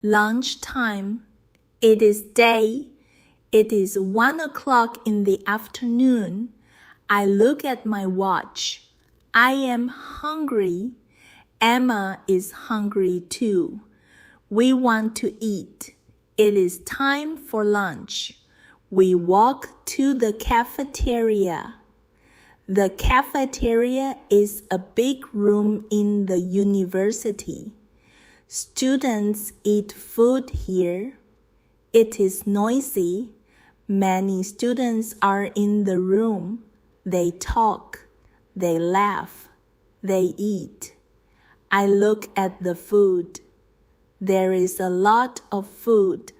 Lunchtime. It is day. It is 1 o'clock in the afternoon. I look at my watch. I am hungry. Emma is hungry too. We want to eat. It is time for lunch. We walk to the cafeteria. The cafeteria is a big room in the university. Students eat food here. It is noisy. Many students are in the room. They talk. They laugh. They eat. I look at the food. There is a lot of food.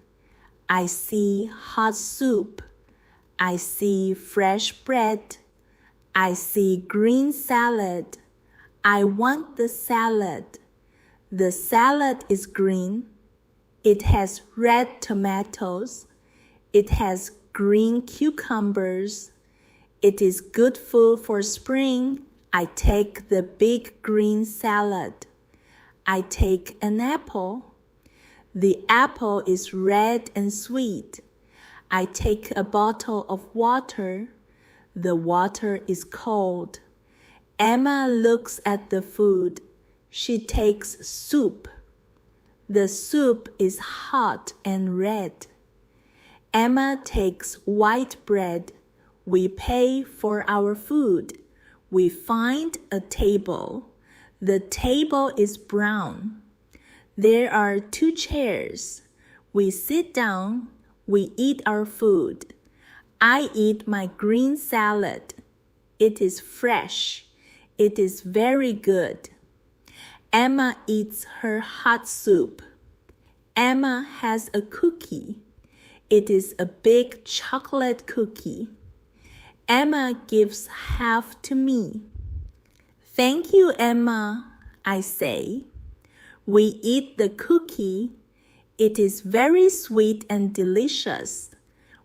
I see hot soup. I see fresh bread. I see green salad. I want the salad. The salad is green. It has red tomatoes. It has green cucumbers. It is good food for spring. I take the big green salad. I take an apple. The apple is red and sweet. I take a bottle of water. The water is cold. Emma looks at the food. She takes soup. The soup is hot and red. Emma takes white bread. We pay for our food. We find a table. The table is brown. There are 2 chairs. We sit down. We eat our food. I eat my green salad. It is fresh. It is very good. Emma eats her hot soup. Emma has a cookie. It is a big chocolate cookie. Emma gives half to me. Thank you, Emma, I say. We eat the cookie. It is very sweet and delicious.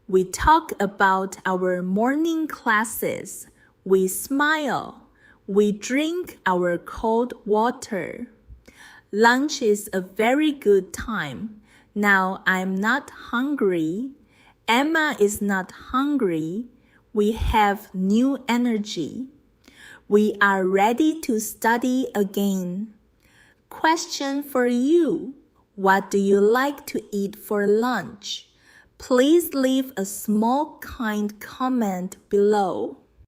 We talk about our morning classes. We smile. We drink our cold water. Lunch is a very good time. Now I'm not hungry. Emma is not hungry. We have new energy. We are ready to study again. Question for you. What do you like to eat for lunch? Please leave a small kind comment below.